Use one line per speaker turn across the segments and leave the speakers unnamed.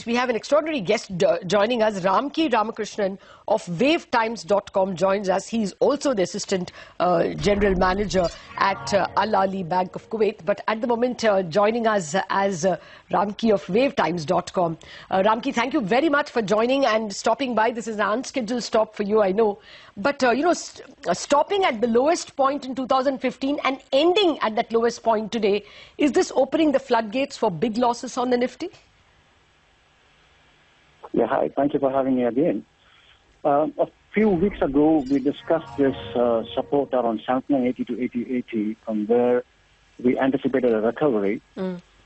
right, we have an extraordinary guest joining us. Ramki Ramakrishnan of WaveTimes.com joins us. He's also the Assistant General Manager at Al Ali Bank of Kuwait. But at the moment, joining us as Ramki of WaveTimes.com. Ramki, thank you very much for joining and stopping by. This is an unscheduled stop for you, I know. But, stopping at the lowest point in 2015 and ending at that lowest point today, is this opening the floodgates for big losses on the Nifty?
Yeah, hi. Thank you for having me again. A few weeks ago, we discussed this support around 7980 to 8080, from where we anticipated a recovery.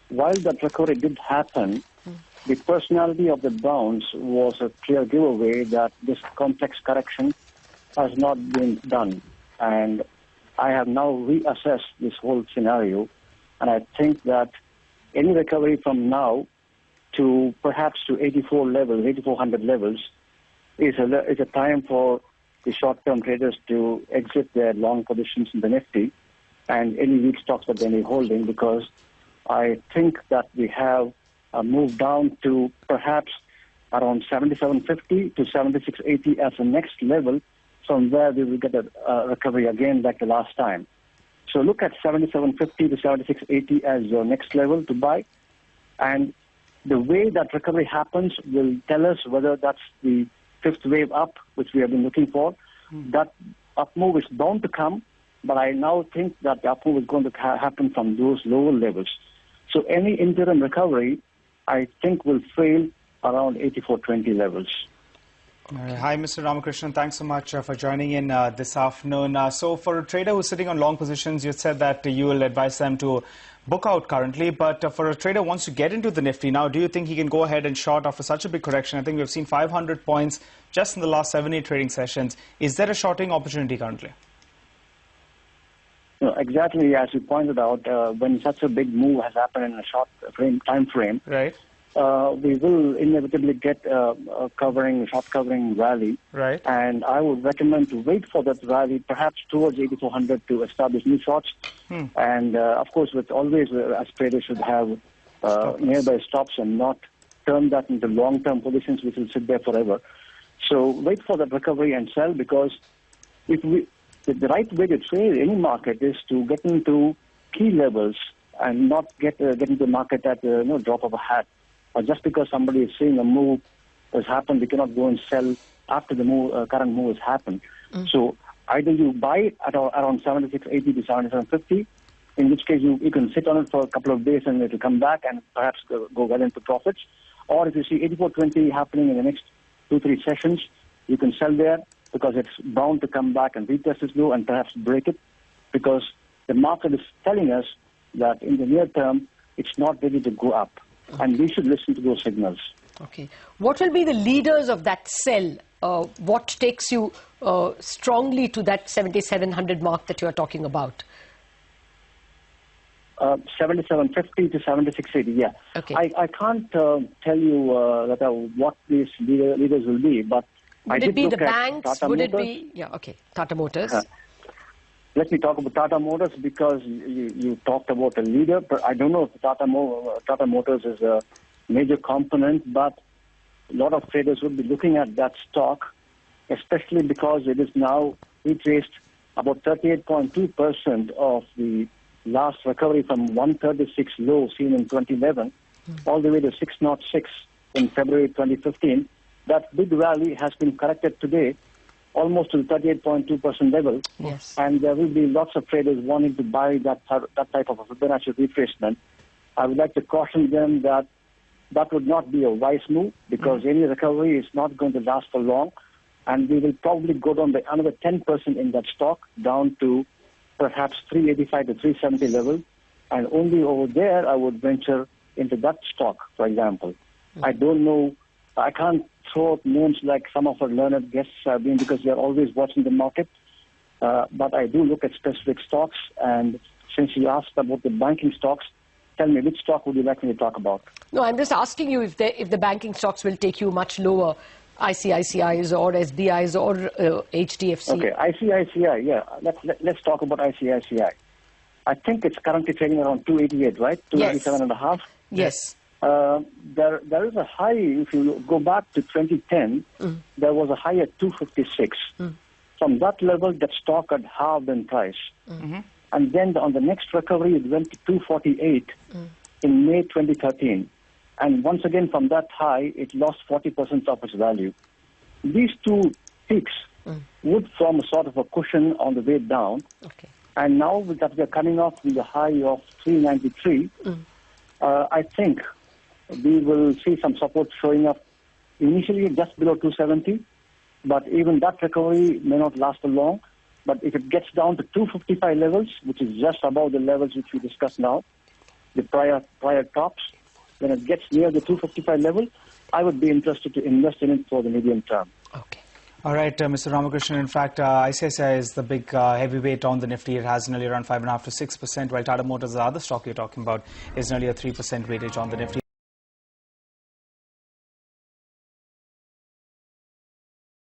While that recovery did happen, the personality of the bounce was a clear giveaway that this complex correction has not been done. And I have now reassessed this whole scenario, and I think that any recovery from now to perhaps to 84 levels, 8400 levels, is a time for the short-term traders to exit their long positions in the Nifty and any weak stocks that they may be holding, because I think that we have moved down to perhaps around 7750 to 7680 as the next level, from where we will get a recovery again like the last time. So look at 7750 to 7680 as your next level to buy. And the way that recovery happens will tell us whether that's the fifth wave up, which we have been looking for. That up move is bound to come, but I now think that the up move is going to happen from those lower levels. So any interim recovery, I think, will fail around 8420 levels.
Hi, Mr. Ramakrishnan. Thanks so much for joining in this afternoon. So for a trader who's sitting on long positions, you said that you will advise them to book out currently. But for a trader who wants to get into the Nifty now, do you think he can go ahead and short after such a big correction? I think we've seen 500 points just in the last 7-8 trading sessions. Is there a shorting opportunity currently?
No, exactly as you pointed out, when such a big move has happened in a short time frame,
right,
we will inevitably get a short covering rally.
Right. And
I would recommend to wait for that rally, perhaps towards 8400, to establish new shorts. And of course, with always, as traders should have nearby stops and not turn that into long-term positions which will sit there forever. So wait for that recovery and sell, because the right way to trade any market is to get into key levels and not get into the market at drop of a hat. Or just because somebody is seeing a move has happened, we cannot go and sell after the current move has happened. So either you buy at around 7680 to 7750, in which case you can sit on it for a couple of days and it will come back and perhaps go well into profits. Or if you see 8420 happening in the next 2-3 sessions, you can sell there, because it's bound to come back and retest this low and perhaps break it, because the market is telling us that in the near term, it's not ready to go up. And we should listen to those signals.
Okay. What will be the leaders of that sell? What takes you strongly to that 7700 mark that you are talking about?
7750 to 7680, yeah.
Okay.
I can't tell you what these leaders will be, but
would it be the banks? Would it be, Tata Motors?
Let me talk about Tata Motors, because you talked about a leader, but I don't know if Tata Motors is a major component, but a lot of traders would be looking at that stock, especially because it is now retraced about 38.2% of the last recovery from 136 low seen in 2011 all the way to 606 in February 2015. That big rally has been corrected today almost to the 38.2% level.
Yes.
And there will be lots of traders wanting to buy that type of a Fibonacci retracement. I would like to caution them that that would not be a wise move, because any recovery is not going to last for long, and we will probably go down by another 10% in that stock, down to perhaps 385 to 370 level, and only over there I would venture into that stock, for example. I don't know, I can't throw out names like some of our learned guests have been, because they are always watching the market. But I do look at specific stocks, and since you asked about the banking stocks, tell me, which stock would you like me to talk about?
No, I'm just asking you if the banking stocks will take you much lower, ICICI's or SBI's or HDFC.
Okay, ICICI, yeah. Let's talk about ICICI. I think it's currently trading around 288, right? 287 and a half.
Yes.
There is a high, if you go back to 2010, there was a high at 256. From that level, that stock had halved in price. And then on the next recovery, it went to 248 in May 2013. And once again, from that high, it lost 40% of its value. These two peaks would form a sort of a cushion on the way down.
Okay.
And now that we are coming off with a high of 393, I think we will see some support showing up initially just below 270. But even that recovery may not last for long. But if it gets down to 255 levels, which is just above the levels which we discussed now, the prior tops, when it gets near the 255 level, I would be interested to invest in it for the medium term.
Okay.
All right, Mr. Ramakrishnan. In fact, ICICI is the big heavyweight on the Nifty. It has nearly around 5.5 to 6%, while Tata Motors, the other stock you're talking about, is nearly a 3% weightage on the Nifty.